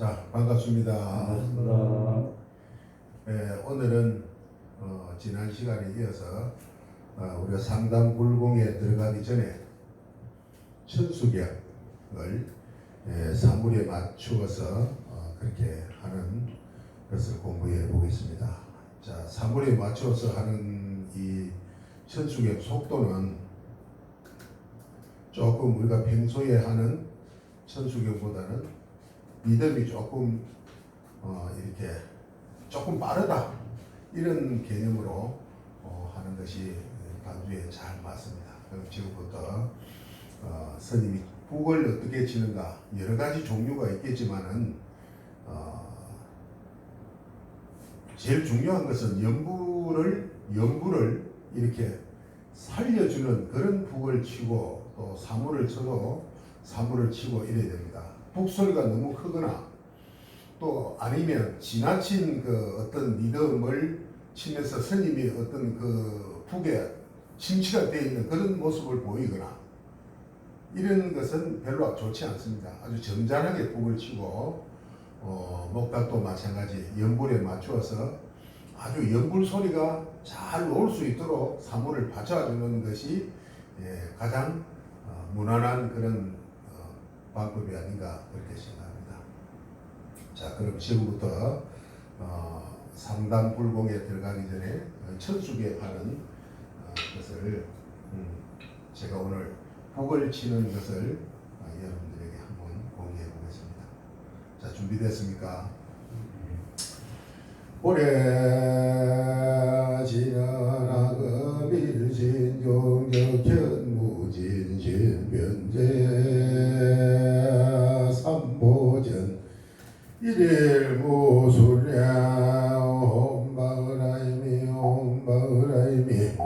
자, 반갑습니다. 반갑습니다. 네, 오늘은 지난 시간에 이어서 우리가 상담 불공에 들어가기 전에 천수경을 사물에 맞추어서 그렇게 하는 것을 공부해 보겠습니다. 자, 사물에 맞추어서 하는 이 천수경 속도는 조금 우리가 평소에 하는 천수경보다는 리듬이 조금 이렇게 조금 빠르다 이런 개념으로 하는 것이 반주에 잘 맞습니다. 그럼 지금부터 스님이 북을 어떻게 치는가 여러 가지 종류가 있겠지만은 제일 중요한 것은 연부를 이렇게 살려주는 그런 북을 치고 또 사물을 쳐도 사물을 치고 이래야 됩니다. 북 소리가 너무 크거나 또 아니면 지나친 그 어떤 리듬을 치면서 스님이 어떤 그 북에 침체가 되어 있는 그런 모습을 보이거나 이런 것은 별로 좋지 않습니다. 아주 점잖하게 북을 치고 목각도 마찬가지 연불에 맞추어서 아주 연불 소리가 잘 나올 수 있도록 사물을 받쳐주는 것이 가장 무난한 그런 방법이 아닌가 그렇게 생각합니다. 자, 그럼 지금부터 상담 불공에 들어가기 전에 천수계하는 것을 제가 오늘 북을 치는 것을 여러분들에게 한번 공개해 보겠습니다. 자, 준비됐습니까? 오래 지나가 밀진종적 현무진신 변제 삼보전 일일무술야 옴바라이미 옴바라이미 옴바라이미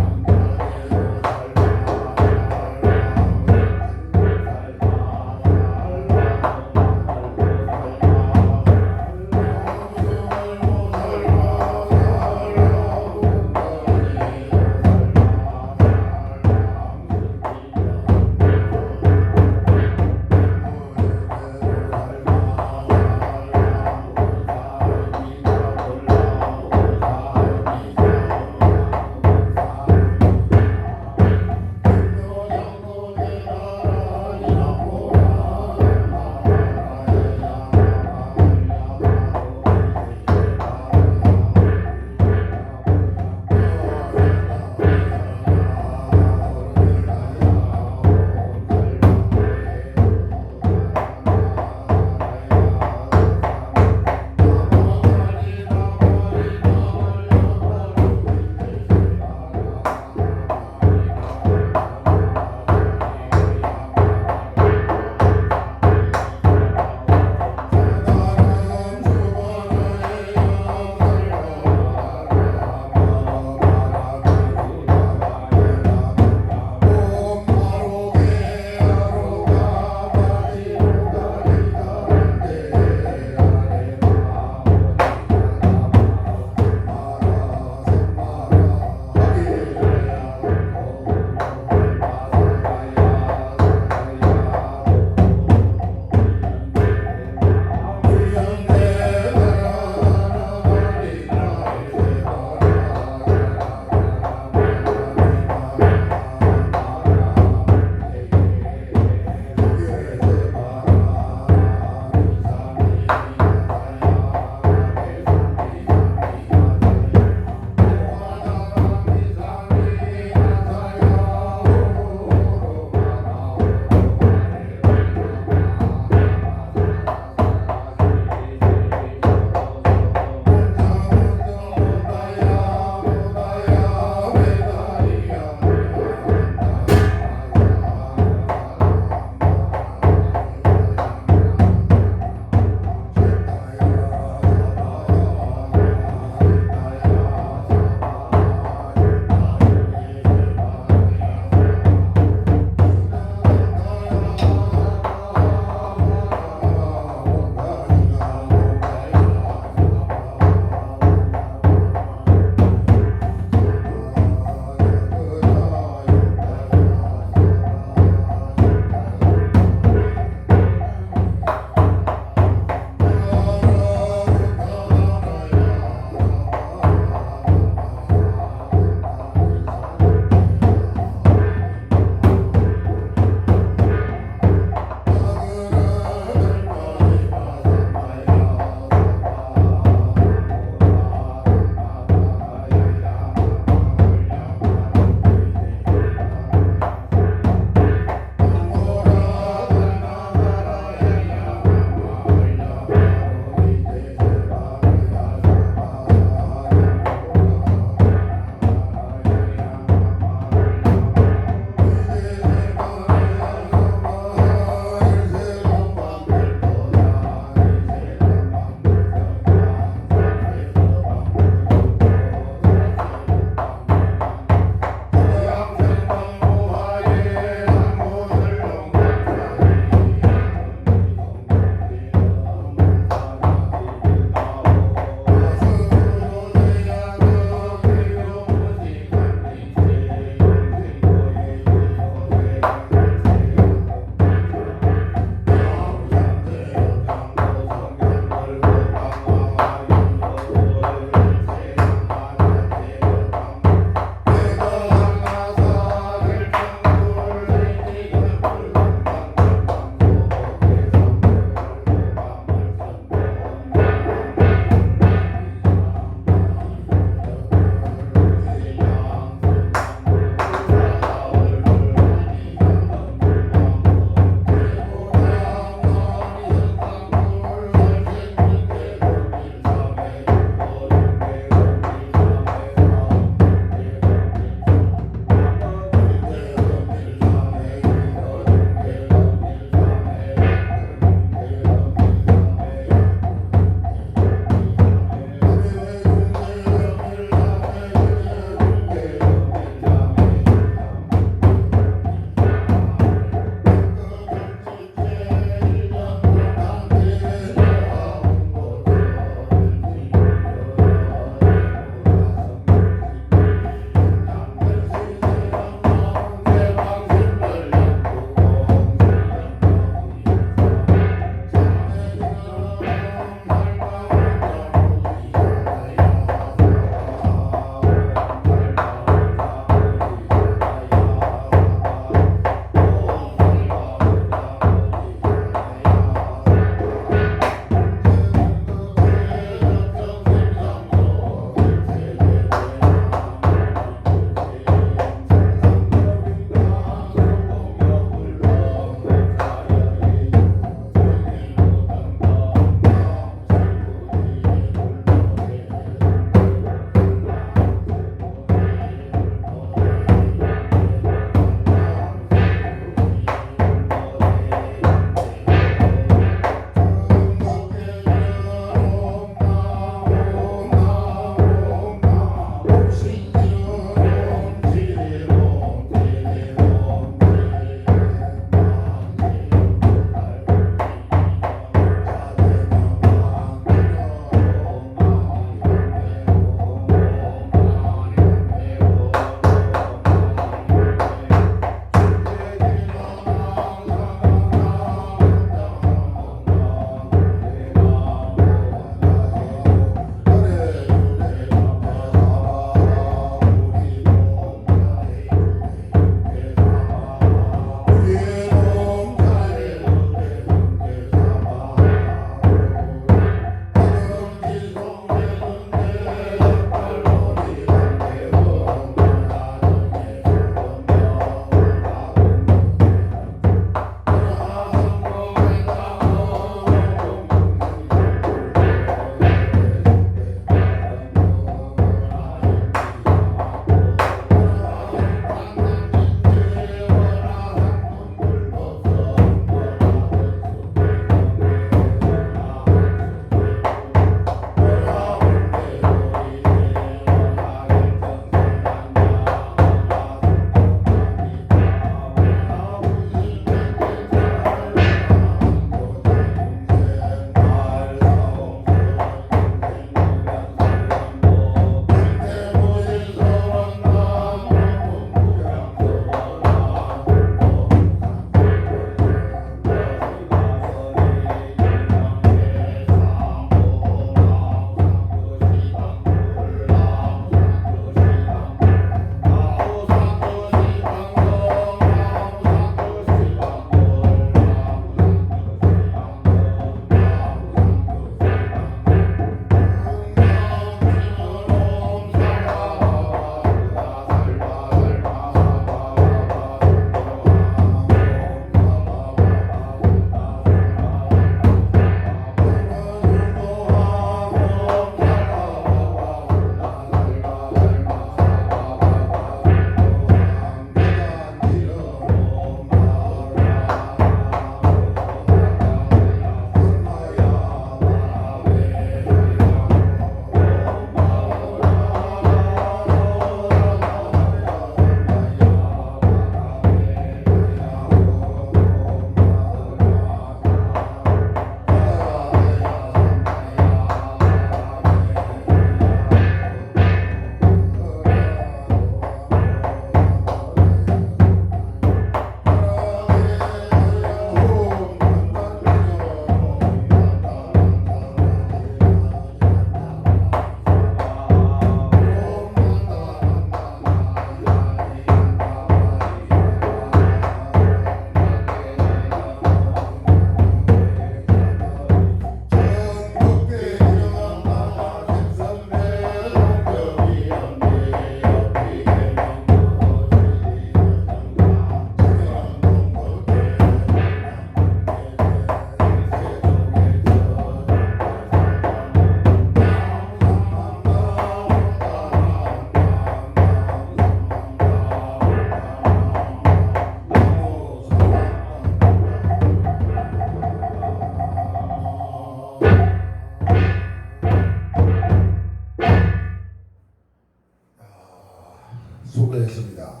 했습니다.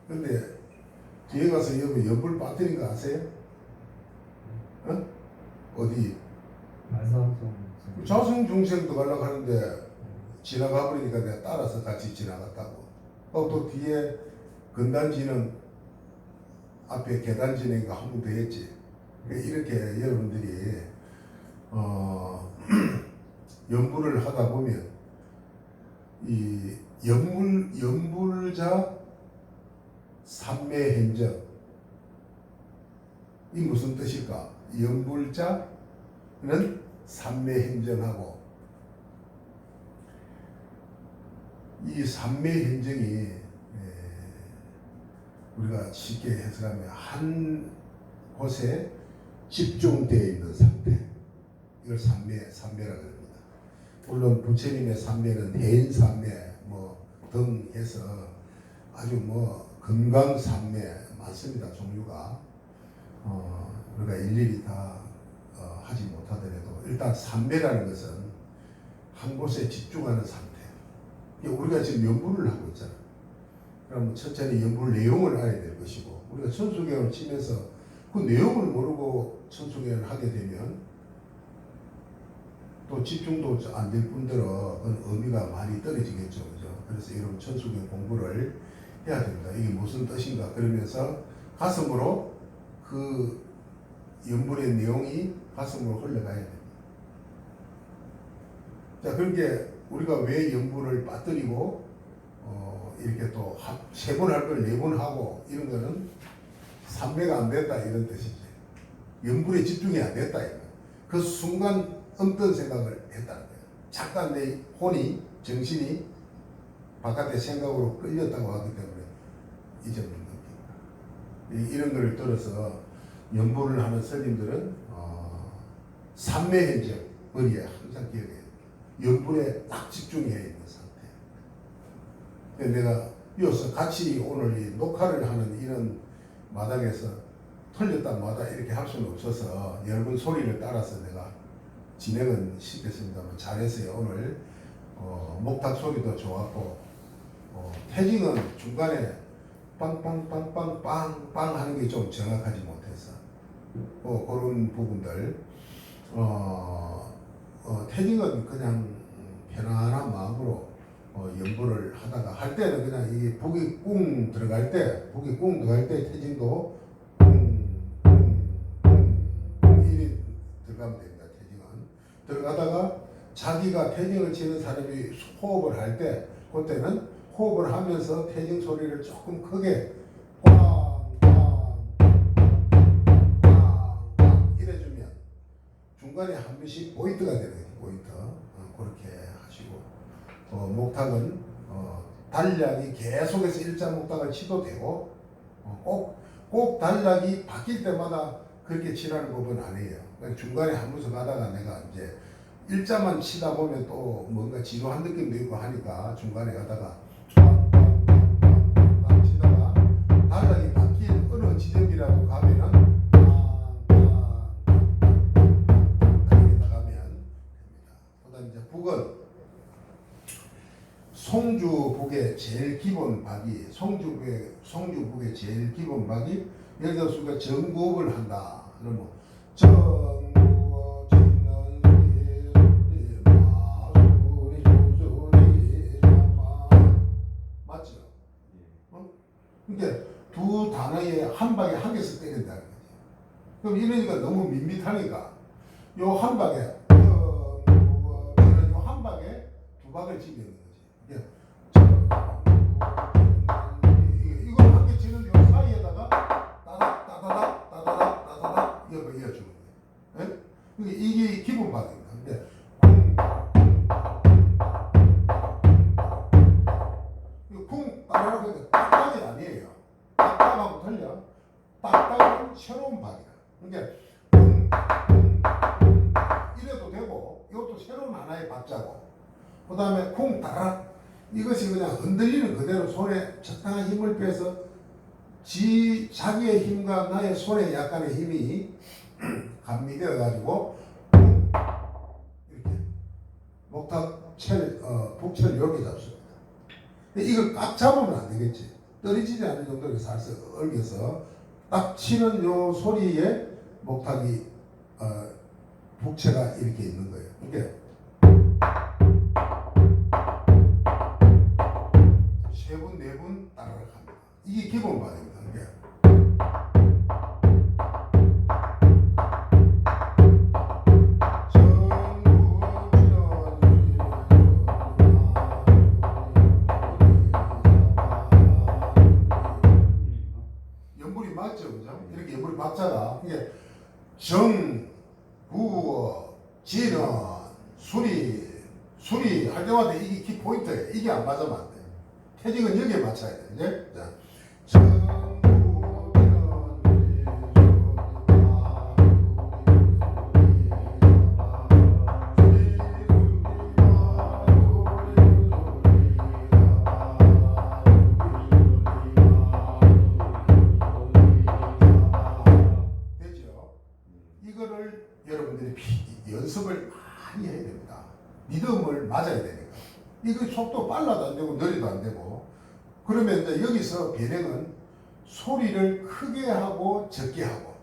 근데 뒤에 가서 여러분 연불 빠뜨린 거 아세요? 어? 어디? 자성중생도 가려고 하는데 지나가 버리니까 내가 따라서 같이 지나갔다고. 또 뒤에 근단지는 앞에 계단지는가 한 번 더 했지. 이렇게 여러분들이 연불을 하다 보면 이 연불자 삼매행정 이 무슨 뜻일까? 연불자는 삼매행정하고 이 삼매행정이 우리가 쉽게 해석하면 한 곳에 집중되어 있는 상태, 이걸 삼매라고 합니다. 물론 부처님의 삼매는 해인삼매 등 해서 아주 금강삼매 많습니다. 종류가 우리가 일일이 다 하지 못하더라도 일단 삼매라는 것은 한 곳에 집중하는 상태. 우리가 지금 연불을 하고 있잖아. 그럼 천천히 연불 내용을 알아야 될 것이고, 우리가 천수경을 치면서 그 내용을 모르고 천수경을 하게 되면 또 집중도 안 될 뿐더러 그 의미가 많이 떨어지겠죠. 그죠? 그래서 여러분 천수경 공부를 해야 됩니다. 이게 무슨 뜻인가? 그러면서 가슴으로 그 연불의 내용이 가슴으로 흘러가야 됩니다. 자, 그렇게 우리가 왜 연불을 빠뜨리고 이렇게 또 3번 할 걸 4번 하고 이런 거는 삼매가 안 됐다 이런 뜻이지. 연불에 집중이 안 됐다 이거. 그 순간 없던 생각을 했다는 거예요. 잠깐 내 혼이 정신이 바깥의 생각으로 끌렸다고 하기 때문에 잊어버린 겁니다. 이런 거를 들어서 연불을 하는 스님들은 삼매행정 머리에 항상 기억해야 돼요. 연불에 딱 집중해야 있는 상태. 내가 이어서 같이 오늘 이 녹화를 하는 이런 마당에서 틀렸다 마다 이렇게 할 수는 없어서 여러분 소리를 따라서 내가 진행은 시켰습니다만 잘했어요. 오늘 목탁 소리도 좋았고 태징은 중간에 빵빵빵빵빵빵 하는 게 좀 정확하지 못해서 그런 부분들 태징은 그냥 편안한 마음으로 연불을 하다가 할 때는 그냥 이 북이 꿍 들어갈 때 태징도 이리 들어가면 됩니다. 태징은 들어가다가 자기가 태징을 치는 사람이 호흡을 할 때 그때는 호흡을 하면서 태징 소리를 조금 크게 이래주면 중간에 한 번씩 포인트가 되는 거예요. 포인트 그렇게 하시고 목탁은 단락이 계속해서 일자 목탁을 치도 되고 꼭 단락이 바뀔 때마다 그렇게 치라는 법은 아니에요. 그러니까 중간에 한 번씩 가다가 내가 이제 일자만 치다 보면 또 뭔가 지루한 느낌도 있고 하니까 중간에 가다가 치다가 단락이 바뀐 어느 지점이라도 가면은 이렇게 나가면 됩니다. 그다음 이제 북은 송주북의 제일 기본 박이 송주북의 제일 기본 박이 예를 들어서 우리가 정구업을 한다. 그러면 정구업 짓는 소리 마소리 소소리 마 맞죠? 그러니까 두 단어에 한 방에 한 개씩 때린다는 거지. 그럼 이러니까 너무 밋밋하니까 요 한 방에 요 한 방에 두 박을 치면 이걸 한 개 치는 요 사이에다가 따다닥 이어주는 거예요. 이게 기본 박입니다. 근데 쿵 따라라고 해도 딱딱이 아니에요. 딱딱하고 틀려. 딱딱은 새로운 박이다. 그러니까 이래도 되고 이것도 새로운 하나의 박자고 그 다음에 쿵 따라 이것이 그냥 흔들리는 그대로 손에 적당한 힘을 빼서 자기의 힘과 나의 손에 약간의 힘이 감미되어 가지고 이렇게 목탁 북철 이렇게 잡습니다. 근데 이걸 꽉 잡으면 안 되겠지. 떨어지지 않는 정도로 살살 얽혀서 딱 치는 요 소리에 목탁이 북체가 이렇게 있는 거예요. 이게 세 분, 네 분 따라락 합니다. 이게 기본 반응입니다. 이게. 연불이 맞죠, 그죠? 이렇게 연불이 맞잖아. 이게 정, 구, 지는, 수리 할 때마다 이게 키포인트예요. 이게 안 맞으면 안 돼. 태직은 여기에 맞춰야 돼. 이제 자, 됐죠? 이거를 여러분들이 연습을 많이 해야 됩니다. 리듬을 맞아야 되니까. 이거 속도 빨라도 안 되고 느리도 안 되고. 그러면 이제 여기서 변형은 소리를 크게 하고 적게 하고.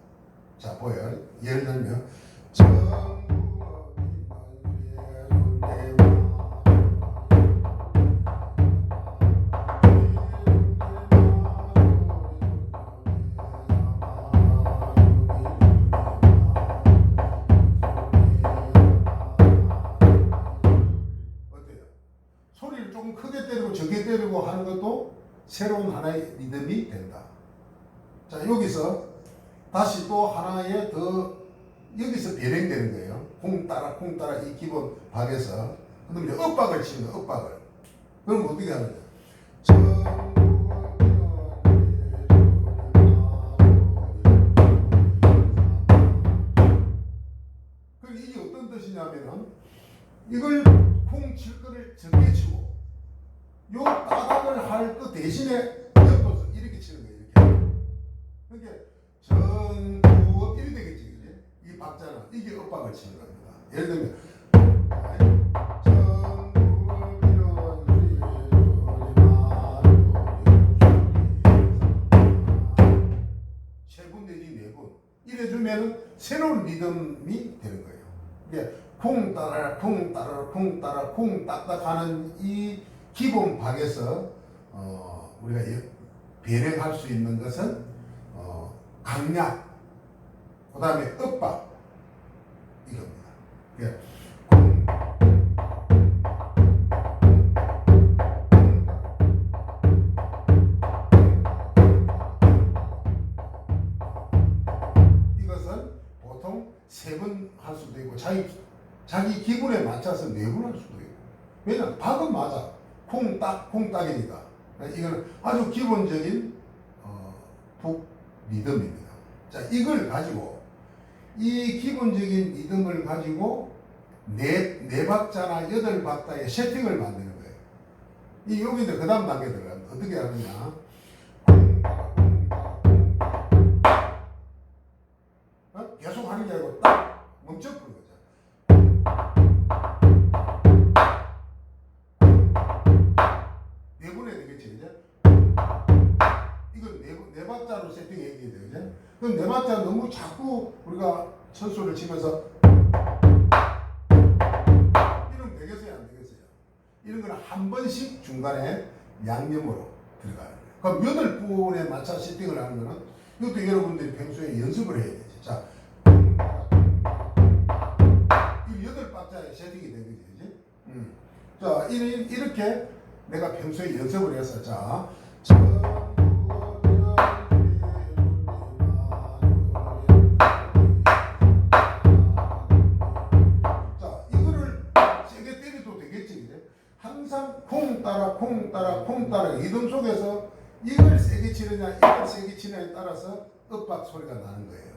자, 보여요. 예를 들면 소리를 조금 크게 때리고 적게 때리고 하는 것도 새로운 하나의 리듬이 된다. 자, 여기서 다시 또 하나의 더 여기서 변형되는 거예요. 콩 따라 이 기본 박에서 그다음에 엇박을 치는 거예요. 엇박을. 그럼 어떻게 하느냐? 그럼 이게 어떤 뜻이냐면은 이걸 콩 칠 거를 적게 치고 요 따닥을 할 거 대신에 엮어서 이렇게 치는 거예요. 이렇게. 그러니까 정부 이렇게 되겠지, 그지? 이 박자는 이게 엇박을 치는 겁니다. 예를 들면 세 분 내지 네 분 이래주면 새로운 리듬이 되는 거예요. 이게 쿵 따라 쿵 따라 쿵 따라 쿵 딱딱 하는 이 기본 박에서 우리가 변형할 수 있는 것은 강약, 그 다음에 엇박 이겁니다. 그러니까 이것은 보통 세 번 할 수도 있고 자기 기분에 맞춰서 네 번 할 수도 있고. 왜냐면 박은 맞아. 콩딱이니까. 이거는 아주 기본적인 북 리듬입니다. 자, 이걸 가지고 이 기본적인 리듬을 가지고 네 박자나 여덟 박자의 세팅을 만드는 거예요. 이 여기서 그 다음 단계 들어갑니다. 어떻게 하느냐? 계속 하는 게 아니고 딱 멈춰버린 거죠. 내분해야 되겠지, 이제? 이건 네 박자로 세팅해야 돼요, 이제? 그럼 네 박자 너무 자꾸 우리가 천수를 치면서 이러면 되겠어요, 안 되겠어요? 이런 거는 한 번씩 중간에 양념으로 들어가는 거예요. 그럼 여덟 분에 맞춰 세팅을 하는 거는 이것도 여러분들이 평소에 연습을 해야 되지. 자, 이 여덟 박자에 세팅이 되겠지, 이제? 자, 이렇게 내가 평소에 연습을 해서 자, 이거를 세게 때려도 되겠지, 이제? 항상 콩 따라 리듬 속에서 이걸 세게 치느냐 이걸 세게 치느냐에 따라서 엇박 소리가 나는 거예요.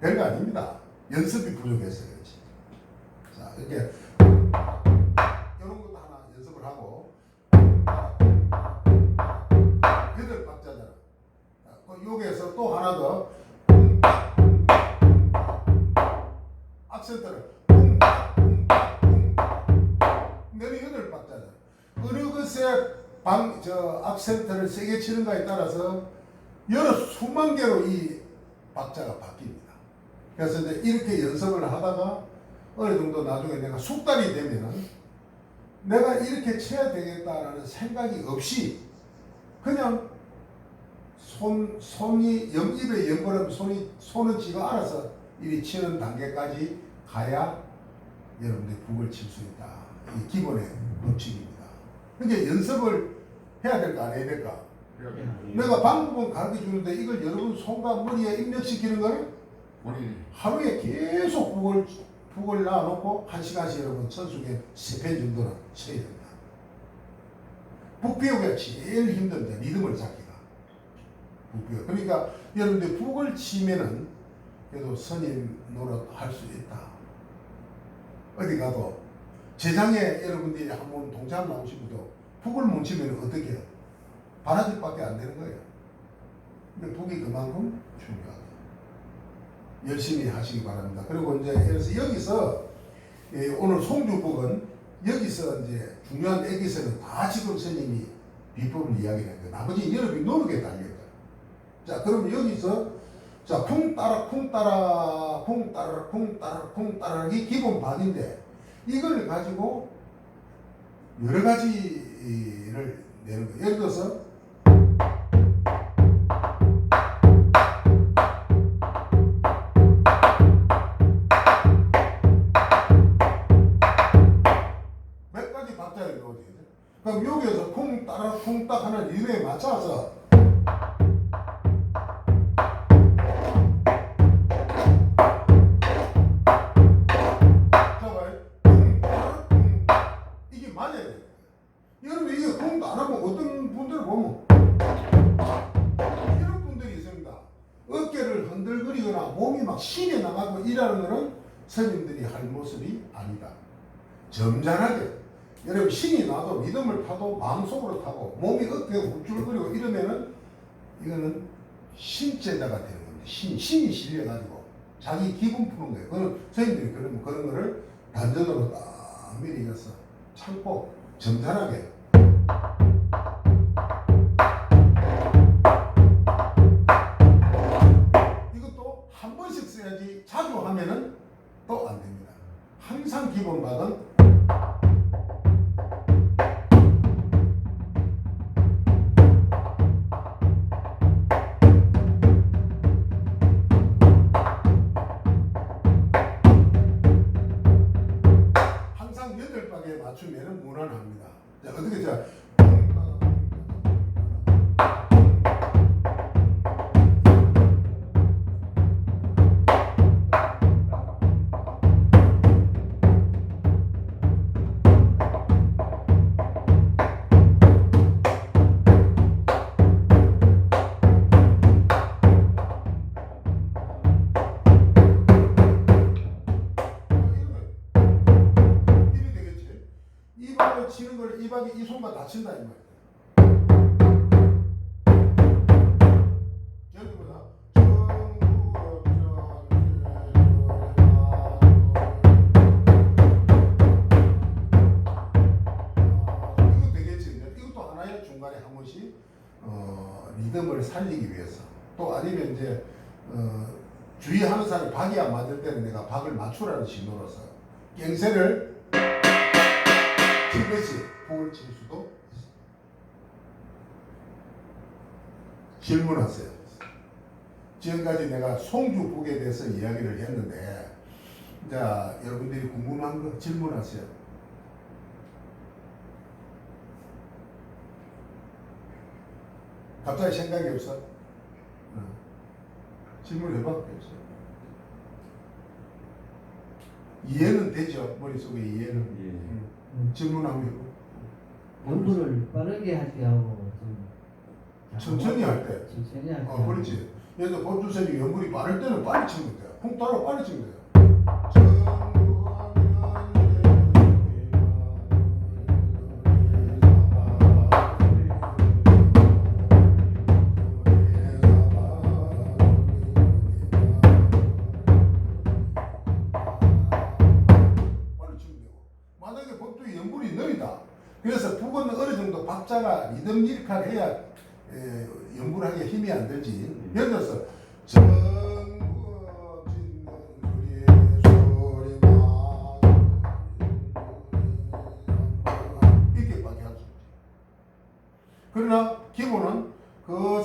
별거 아닙니다. 연습이 부족했어요. 자, 이렇게 이런 것도 하나 연습을 하고 여덟 박자잖아. 여기에서 또 하나 더 악센트를 내는 여덟 박자잖아. 어느 것을 악센트를 세게 치는가에 따라서 여러 수만 개로 이 박자가 바뀝니다. 그래서 이제 이렇게 연습을 하다가 어느 정도 나중에 내가 숙달이 되면은 내가 이렇게 쳐야 되겠다라는 생각이 없이 그냥 손이 입에 연결하면 손은 지가 알아서 이리 치는 단계까지 가야 여러분들이 북을 칠 수 있다. 이 기본의 법칙입니다. 그러니까 연습을 해야 될까 안 해야 될까? 내가 방법은 가르쳐 주는데 이걸 여러분 손과 머리에 입력시키는 거는 하루에 계속 북을 놔놓고 1시간씩 여러분 천수계 3편 정도는 쳐야 됩니다. 북 배우기가 제일 힘든데 리듬을 잡기가. 북 배우. 그러니까 여러분들 북을 치면은 그래도 선임 노릇 할 수 있다. 어디 가도 재장에 여러분들이 한번 동참 나오시고도 북을 못 치면 어떻게 해요? 바라지밖에 안 되는 거예요. 근데 북이 그만큼 중요하다. 열심히 하시기 바랍니다. 그리고 이제 여기서 오늘 송주북은 여기서 이제 중요한 애기서는 다 지금 스님이 비법을 이야기했는데 나머지 여러분이 노력에 달려요. 자, 그럼 여기서 자, 쿵 따라 쿵 따라 쿵 따라 쿵 따라 쿵 따라기 기본 반인데 이걸 가지고 여러 가지를 내는 거예요. 예를 들어서 몇 가지 박자를 넣어야 돼요. 그럼 여기에서 쿵 따라 쿵 딱 하는 리듬에 맞춰서 여러분 이게 공도 안 하면 어떤 분들을 보면 이런 분들이 있습니다. 어깨를 흔들거리거나 몸이 막 신이 나가고 일하는 것은 스님들이 할 모습이 아니다. 점잖하게 여러분 신이 나도 리듬을 타도 마음속으로 타고 몸이 어깨가 욱줄거리고 이러면은 이거는 신체자가 되는 겁니다. 신이 실려가지고 자기 기분 푸는 거예요. 그건 스님들이 그런 거를 단전으로 딱 미리 가서 참고 점잖하게 이것도 한 번씩 써야지 자주 하면은 또 안 됩니다. 항상 기본받은 항상 8박에 맞추면 무난합니다. 자, 어떻게 자 치는 걸 이 손과 다친다 이 말이야. 여기보다 이거 되겠지. 이것도 하나의 중간에 한 번씩 리듬을 살리기 위해서 또 아니면 이제 주의하는 사람이 박이 안 맞을 때는 내가 박을 맞추라는 신호로서 갱세를 이것이 북을 칠 수도 있습니다. 질문하세요. 지금까지 내가 송주북에 대해서 이야기를 했는데 자 여러분들이 궁금한 거 질문하세요. 갑자기 생각이 없어? 질문해봐. 없어. 이해는 되죠? 머릿속에 이해는. 질문하면 연구를 빠르게 할 때 하고 좀 천천히 할 때. 천천히 할 때. 그렇지. 예를 들어 법주선이 연불이 빠를 때는 빨리 치면 돼요. 쿵 따라 빨리 치면 돼요. 만약에 법도 연불이 느리다. 그래서 북은 어느 정도 박자가 리듬 일카를 해야 연구를 하기에 힘이 안 들지. 예를 들어서 전국 짓는 소리에 소리만 이렇게밖에 할 수 없지. 그러나 기본은 그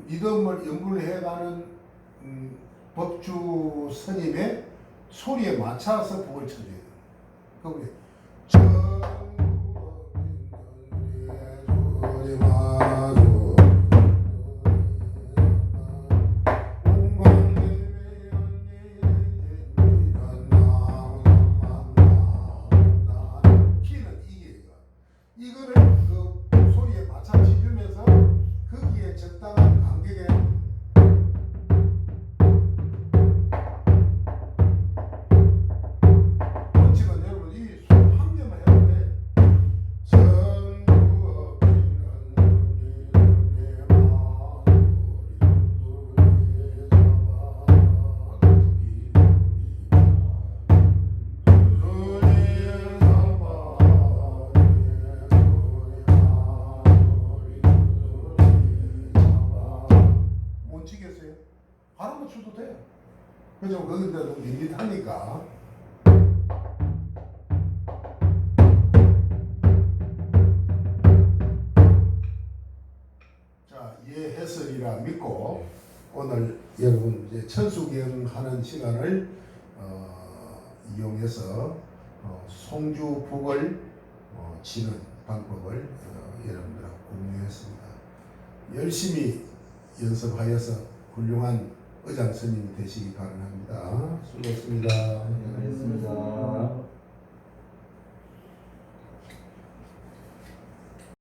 리듬을 연구를 해가는 법주 스님의 소리에 맞춰서 북을 쳐줘야 돼. 그게 키는 이거를 그 소리에 맞춰 지으면서 거기에 적당한 간격에 원칙은 여러분 이 손 한 개만 해도 돼. 못 치겠어요? 바로 쳐도 돼요. 그죠? 거기다 너무 밋밋하니까. 자, 예해설이라 믿고 오늘 여러분 이제 천수경 하는 시간을 이용해서 송주북을 치는 방법을 여러분들하고 공유했습니다. 열심히 연습하여서 훌륭한 의장 스님이 되시기 바랍니다. 수고했습니다. 알겠습니다.